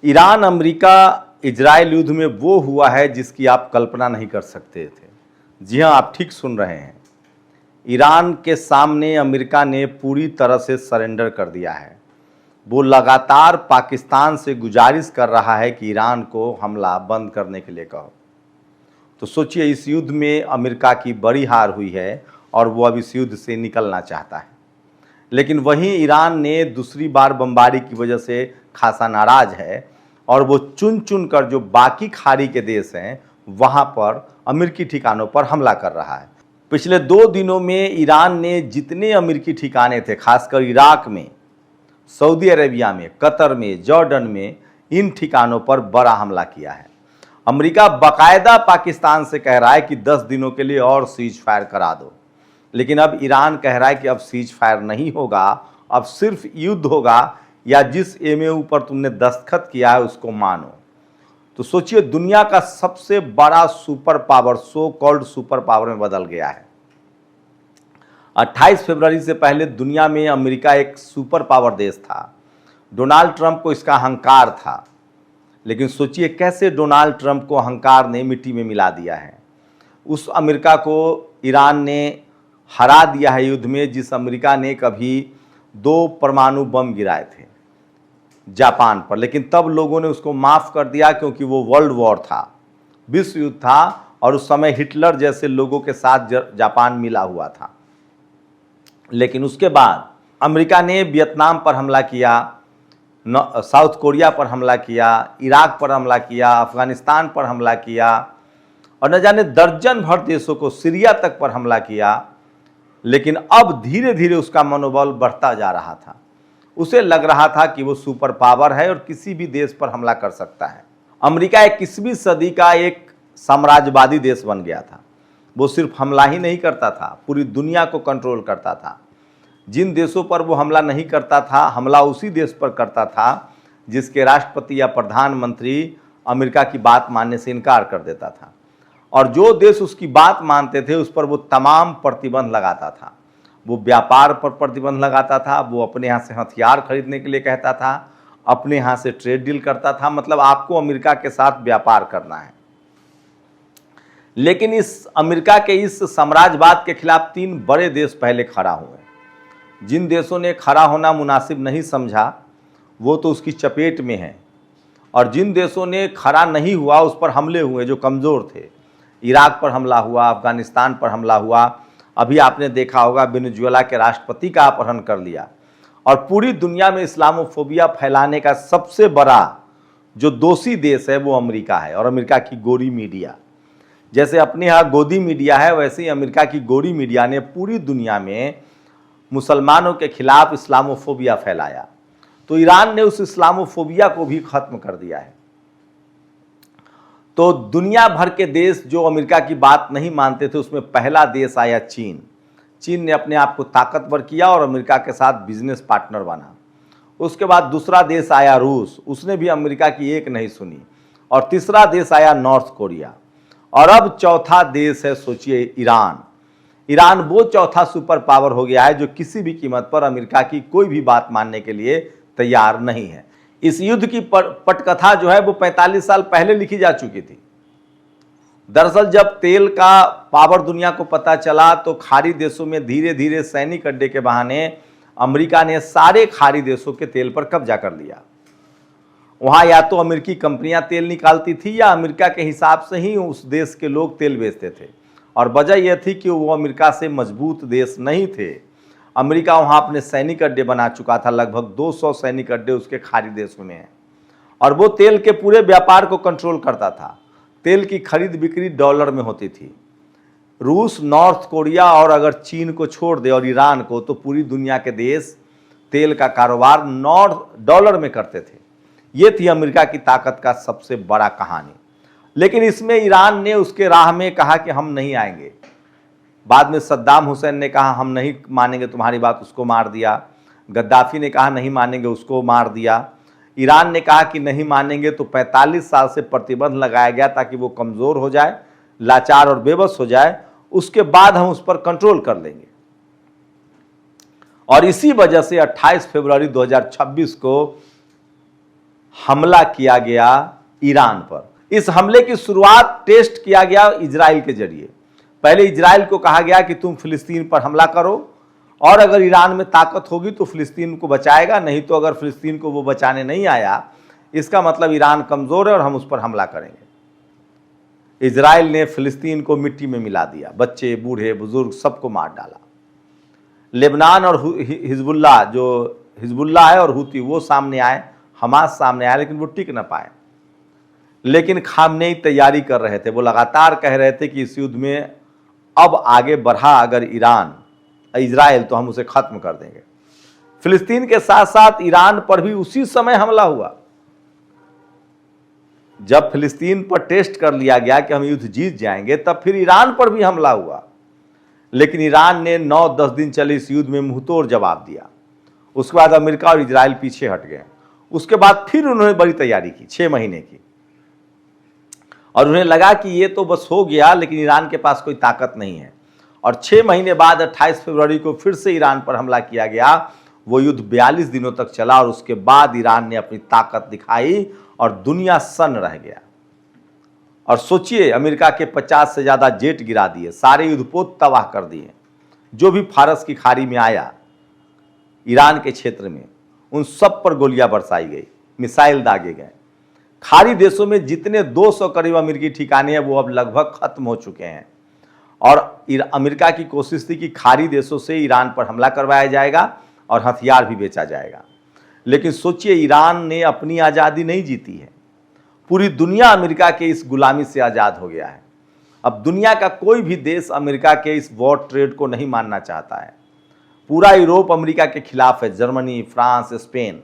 Iran America Israel युद्ध में वो हुआ है जिसकी आप कल्पना नहीं कर सकते थे। जी हाँ, आप ठीक सुन रहे हैं। ईरान के सामने अमेरिका ने पूरी तरह से सरेंडर कर दिया है। वो लगातार पाकिस्तान से गुजारिश कर रहा है कि ईरान को हमला बंद करने के लिए कहो। तो सोचिए, इस युद्ध में अमेरिका की बड़ी हार हुई है और वो अब इस युद्ध से निकलना चाहता है। लेकिन वहीं ईरान ने दूसरी बार बमबारी की वजह से खासा नाराज है और वो चुन चुन कर जो बाकी खाड़ी के देश हैं वहां पर अमेरिकी ठिकानों पर हमला कर रहा है। पिछले 2 दिनों में ईरान ने जितने अमेरिकी ठिकाने थे, खासकर इराक में, सऊदी अरेबिया में, कतर में, जॉर्डन में, इन ठिकानों पर बड़ा हमला किया है। अमेरिका बाकायदा पाकिस्तान से कह रहा है कि 10 दिनों के लिए और सीज फायर करा दो, लेकिन अब ईरान कह रहा है कि अब सीज फायर नहीं होगा, अब सिर्फ युद्ध होगा या जिस एमओयू पर तुमने दस्तखत किया है उसको मानो। तो सोचिए, दुनिया का सबसे बड़ा super power, so called super power में बदल गया है। 28 फरवरी से पहले दुनिया में अमेरिका एक सुपर पावर देश था। डोनाल्ड ट्रंप को इसका अहंकार था, लेकिन सोचिए कैसे डोनाल्ड ट्रंप को अहंकार ने मिट्टी में मिला दिया है। उस अमेरिका को ईरान ने हरा दिया है युद्ध में, जिस अमेरिका ने कभी 2 परमाणु बम गिराए थे जापान पर, लेकिन तब लोगों ने उसको माफ़ कर दिया क्योंकि वो वर्ल्ड वॉर था, विश्व युद्ध था, और उस समय हिटलर जैसे लोगों के साथ जापान मिला हुआ था। लेकिन उसके बाद अमेरिका ने वियतनाम पर हमला किया, साउथ कोरिया पर हमला किया, इराक पर हमला किया, अफगानिस्तान पर हमला किया, और न जाने दर्जन भर देशों को, सीरिया तक पर हमला किया। लेकिन अब धीरे धीरे उसका मनोबल बढ़ता जा रहा था। उसे लग रहा था कि वो सुपर पावर है और किसी भी देश पर हमला कर सकता है। अमेरिका 21वीं सदी का एक साम्राज्यवादी देश बन गया था। वो सिर्फ हमला ही नहीं करता था, पूरी दुनिया को कंट्रोल करता था। जिन देशों पर वो हमला नहीं करता था, हमला उसी देश पर करता था जिसके राष्ट्रपति या प्रधानमंत्री अमेरिका की बात मानने से इनकार कर देता था, और जो देश उसकी बात मानते थे उस पर वो तमाम प्रतिबंध लगाता था। वो व्यापार पर प्रतिबंध लगाता था, वो अपने यहाँ से हथियार खरीदने के लिए कहता था, अपने यहाँ से ट्रेड डील करता था, मतलब आपको अमेरिका के साथ व्यापार करना है। लेकिन इस अमेरिका के इस साम्राज्यवाद के खिलाफ 3 बड़े देश पहले खड़ा हुए। जिन देशों ने खड़ा होना मुनासिब नहीं समझा वो तो उसकी चपेट में है, और जिन देशों ने खड़ा नहीं हुआ उस पर हमले हुए जो कमज़ोर थे। इराक पर हमला हुआ, अफगानिस्तान पर हमला हुआ, अभी आपने देखा होगा वेनेजुएला के राष्ट्रपति का अपहरण कर लिया। और पूरी दुनिया में इस्लामोफोबिया फैलाने का सबसे बड़ा जो दोषी देश है वो अमेरिका है, और अमेरिका की गोरी मीडिया। जैसे अपने यहाँ गोदी मीडिया है, वैसे ही अमेरिका की गोरी मीडिया ने पूरी दुनिया में मुसलमानों के खिलाफ इस्लामोफोबिया फैलाया। तो ईरान ने उस इस्लामोफोबिया को भी खत्म कर दिया है। तो दुनिया भर के देश जो अमेरिका की बात नहीं मानते थे, उसमें पहला देश आया चीन। चीन ने अपने आप को ताकतवर किया और अमेरिका के साथ बिजनेस पार्टनर बना। उसके बाद दूसरा देश आया रूस, उसने भी अमेरिका की एक नहीं सुनी। और तीसरा देश आया नॉर्थ कोरिया, और अब चौथा देश है, सोचिए, ईरान। ईरान वो चौथा सुपर पावर हो गया है जो किसी भी कीमत पर अमेरिका की कोई भी बात मानने के लिए तैयार नहीं है। इस युद्ध की पटकथा जो है वो 45 साल पहले लिखी जा चुकी थी। दरअसल जब तेल का पावर दुनिया को पता चला तो खाड़ी देशों में धीरे धीरे सैनिक अड्डे के बहाने अमेरिका ने सारे खाड़ी देशों के तेल पर कब्जा कर लिया। वहां या तो अमेरिकी कंपनियां तेल निकालती थी या अमेरिका के हिसाब से ही उस देश के लोग तेल बेचते थे, और वजह यह थी कि वो अमेरिका से मजबूत देश नहीं थे। अमेरिका वहाँ अपने सैनिक अड्डे बना चुका था, लगभग 200 सैनिक अड्डे उसके खाड़ी देशों में हैं, और वो तेल के पूरे व्यापार को कंट्रोल करता था। तेल की खरीद बिक्री डॉलर में होती थी। रूस, नॉर्थ कोरिया और अगर चीन को छोड़ दे और ईरान को, तो पूरी दुनिया के देश तेल का कारोबार $डॉलर में करते थे। ये थी अमेरिका की ताकत का सबसे बड़ा कहानी। लेकिन इसमें ईरान ने उसके राह में कहा कि हम नहीं आएंगे। बाद में सद्दाम हुसैन ने कहा हम नहीं मानेंगे तुम्हारी बात, उसको मार दिया। गद्दाफी ने कहा नहीं मानेंगे, उसको मार दिया। ईरान ने कहा कि नहीं मानेंगे, तो 45 साल से प्रतिबंध लगाया गया ताकि वो कमज़ोर हो जाए, लाचार और बेबस हो जाए, उसके बाद हम उस पर कंट्रोल कर लेंगे। और इसी वजह से 28 फरवरी 2026 को हमला किया गया ईरान पर। इस हमले की शुरुआत टेस्ट किया गया इजराइल के जरिए। पहले इजराइल को कहा गया कि तुम फिलिस्तीन पर हमला करो और अगर ईरान में ताकत होगी तो फिलिस्तीन को बचाएगा, नहीं तो अगर फिलिस्तीन को वो बचाने नहीं आया इसका मतलब ईरान कमजोर है और हम उस पर हमला करेंगे। इजराइल ने फिलिस्तीन को मिट्टी में मिला दिया, बच्चे बूढ़े बुजुर्ग सबको मार डाला। लेबनान और हिजबुल्लाह, जो हिजबुल्लाह है और हुती, वो सामने आए, हमास सामने आए, लेकिन वो टिक ना पाए। लेकिन खामनेई तैयारी कर रहे थे, वो लगातार कह रहे थे कि इस युद्ध में अब आगे बढ़ा अगर इजराइल तो हम उसे खत्म कर देंगे। फिलिस्तीन के साथ साथ ईरान पर भी उसी समय हमला हुआ। जब फिलिस्तीन पर टेस्ट कर लिया गया कि हम युद्ध जीत जाएंगे, तब फिर ईरान पर भी हमला हुआ। लेकिन ईरान ने 9-10 दिन चले इस युद्ध में मुंहतोड़ जवाब दिया। उसके बाद अमेरिका और इजराइल पीछे हट गए। उसके बाद फिर उन्होंने बड़ी तैयारी की 6 महीने की, और उन्हें लगा कि ये तो बस हो गया, लेकिन ईरान के पास कोई ताकत नहीं है। और 6 महीने बाद 28 फरवरी को फिर से ईरान पर हमला किया गया। वो युद्ध 42 दिनों तक चला और उसके बाद ईरान ने अपनी ताकत दिखाई और दुनिया सन्न रह गया। और सोचिए, अमेरिका के 50 से ज़्यादा जेट गिरा दिए, सारे युद्धपोत तबाह कर दिए। जो भी फारस की खाड़ी में आया ईरान के क्षेत्र में, उन सब पर गोलियां बरसाई गई, मिसाइल दागे गए। खाड़ी देशों में जितने 200 करीब अमेरिकी ठिकाने हैं वो अब लगभग खत्म हो चुके हैं। और अमेरिका की कोशिश थी कि खाड़ी देशों से ईरान पर हमला करवाया जाएगा और हथियार भी बेचा जाएगा। लेकिन सोचिए, ईरान ने अपनी आज़ादी नहीं जीती है। पूरी दुनिया अमेरिका के इस गुलामी से आज़ाद हो गया है। अब दुनिया का कोई भी देश अमेरिका के इस वॉर ट्रेड को नहीं मानना चाहता है। पूरा यूरोप अमेरिका के खिलाफ है, जर्मनी, फ्रांस, स्पेन।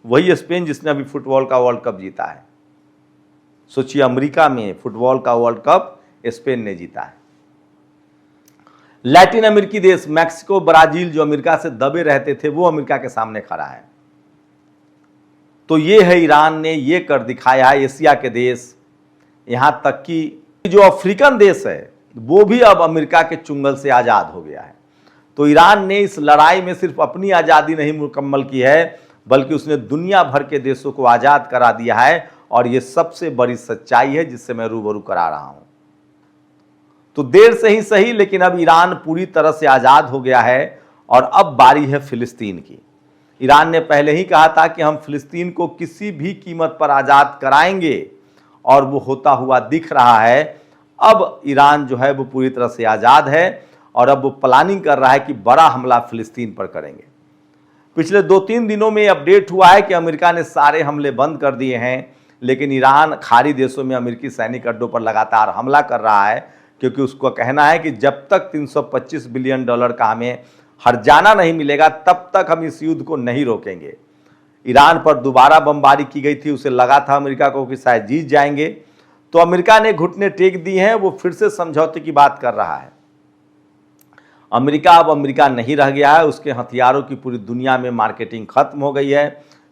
वही स्पेन जिसने अभी फुटबॉल का वर्ल्ड कप जीता है। सोचिए, अमेरिका में फुटबॉल का वर्ल्ड कप स्पेन ने जीता है। लैटिन अमेरिकी देश मैक्सिको, ब्राजील, जो अमेरिका से दबे रहते थे, वो अमेरिका के सामने खड़ा है। तो ये है, ईरान ने ये कर दिखाया है। एशिया के देश, यहां तक कि जो अफ्रीकन देश है वो भी अब अमेरिका के चुंगल से आज़ाद हो गया है। तो ईरान ने इस लड़ाई में सिर्फ अपनी आज़ादी नहीं मुकम्मल की है, बल्कि उसने दुनिया भर के देशों को आज़ाद करा दिया है। और ये सबसे बड़ी सच्चाई है जिससे मैं रूबरू करा रहा हूं। तो देर से ही सही, लेकिन अब ईरान पूरी तरह से आज़ाद हो गया है। और अब बारी है फिलिस्तीन की। ईरान ने पहले ही कहा था कि हम फिलिस्तीन को किसी भी कीमत पर आज़ाद कराएंगे, और वो होता हुआ दिख रहा है। अब ईरान जो है वो पूरी तरह से आज़ाद है और अब वो प्लानिंग कर रहा है कि बड़ा हमला फिलिस्तीन पर करेंगे। पिछले 2-3 दिनों में अपडेट हुआ है कि अमेरिका ने सारे हमले बंद कर दिए हैं, लेकिन ईरान खाड़ी देशों में अमेरिकी सैनिक अड्डों पर लगातार हमला कर रहा है, क्योंकि उसका कहना है कि जब तक $325 बिलियन का हमें हर्जाना नहीं मिलेगा, तब तक हम इस युद्ध को नहीं रोकेंगे। ईरान पर दोबारा बमबारी की गई थी, उसे लगा था अमेरिका को कि शायद जीत जाएंगे, तो अमेरिका ने घुटने टेक दिए हैं। वो फिर से समझौते की बात कर रहा है। अमेरिका अब अमेरिका नहीं रह गया है। उसके हथियारों की पूरी दुनिया में मार्केटिंग खत्म हो गई है,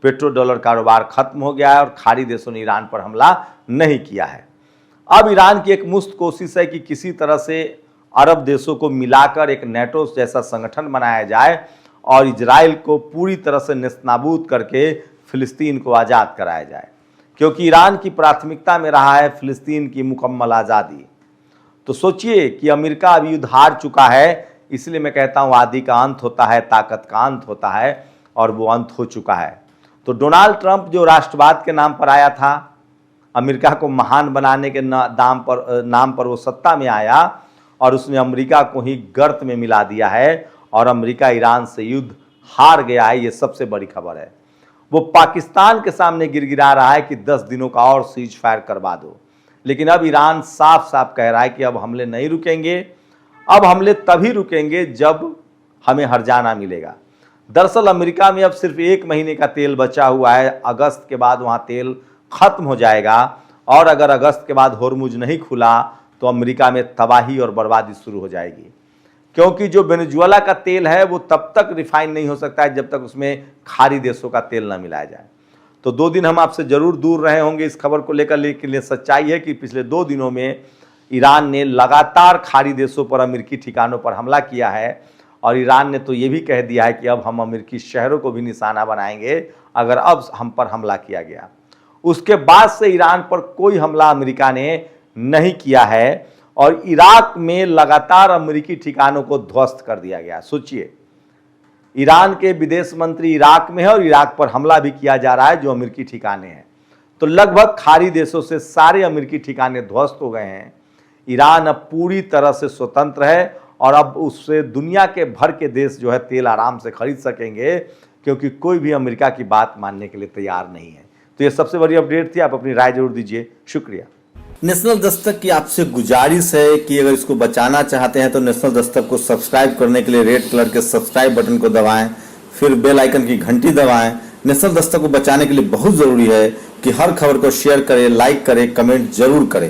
पेट्रो डॉलर कारोबार खत्म हो गया है और खाड़ी देशों ने ईरान पर हमला नहीं किया है। अब ईरान की एक मुश्त कोशिश है कि किसी तरह से अरब देशों को मिलाकर एक नेटो जैसा संगठन बनाया जाए और इजराइल को पूरी तरह से नेस्तनाबूद करके फिलिस्तीन को आज़ाद कराया जाए, क्योंकि ईरान की प्राथमिकता में रहा है फिलिस्तीन की मुकम्मल आज़ादी। तो सोचिए कि अमेरिका अभी युद्ध हार चुका है, इसलिए मैं कहता हूँ आदि का अंत होता है, ताकत का अंत होता है, और वो अंत हो चुका है। तो डोनाल्ड ट्रंप जो राष्ट्रवाद के नाम पर आया था, अमेरिका को महान बनाने के नाम पर वो सत्ता में आया और उसने अमेरिका को ही गर्त में मिला दिया है और अमेरिका ईरान से युद्ध हार गया है। ये सबसे बड़ी खबर है। वो पाकिस्तान के सामने गिड़गिड़ा रहा है कि 10 दिनों का और सीज फायर करवा दो, लेकिन अब ईरान साफ साफ कह रहा है कि अब हमले नहीं रुकेंगे। अब हमले तभी रुकेंगे जब हमें हर्जाना मिलेगा। दरअसल अमेरिका में अब सिर्फ 1 महीने का तेल बचा हुआ है। अगस्त के बाद वहाँ तेल खत्म हो जाएगा, और अगर अगस्त के बाद होर्मुज नहीं खुला तो अमेरिका में तबाही और बर्बादी शुरू हो जाएगी, क्योंकि जो वेनेजुएला का तेल है वो तब तक रिफाइन नहीं हो सकता है जब तक उसमें खाड़ी देशों का तेल न मिलाया जाए। तो 2 दिन हम आपसे जरूर दूर रहे होंगे इस खबर को लेकर, लेकिन सच्चाई है कि पिछले 2 दिनों में ईरान ने लगातार खाड़ी देशों पर, अमेरिकी ठिकानों पर हमला किया है। और ईरान ने तो ये भी कह दिया है कि अब हम अमेरिकी शहरों को भी निशाना बनाएंगे अगर अब हम पर हमला किया गया। उसके बाद से ईरान पर कोई हमला अमेरिका ने नहीं किया है और इराक में लगातार अमेरिकी ठिकानों को ध्वस्त कर दिया गया। सोचिए, ईरान के विदेश मंत्री इराक में है और इराक पर हमला भी किया जा रहा है जो अमेरिकी ठिकाने हैं। तो लगभग खाड़ी देशों से सारे अमेरिकी ठिकाने ध्वस्त हो गए हैं। ईरान अब पूरी तरह से स्वतंत्र है और अब उससे दुनिया के भर के देश जो है तेल आराम से खरीद सकेंगे, क्योंकि कोई भी अमेरिका की बात मानने के लिए तैयार नहीं है। तो ये सबसे बड़ी अपडेट थी। आप अपनी राय जरूर दीजिए। शुक्रिया। नेशनल दस्तक की आपसे गुजारिश है कि अगर इसको बचाना चाहते हैं तो नेशनल दस्तक को सब्सक्राइब करने के लिए रेड कलर के सब्सक्राइब बटन को दबाएं, फिर बेल आइकन की घंटी दबाएं। नेशनल दस्तक को बचाने के लिए बहुत जरूरी है कि हर खबर को शेयर करें, लाइक करें, कमेंट जरूर करें।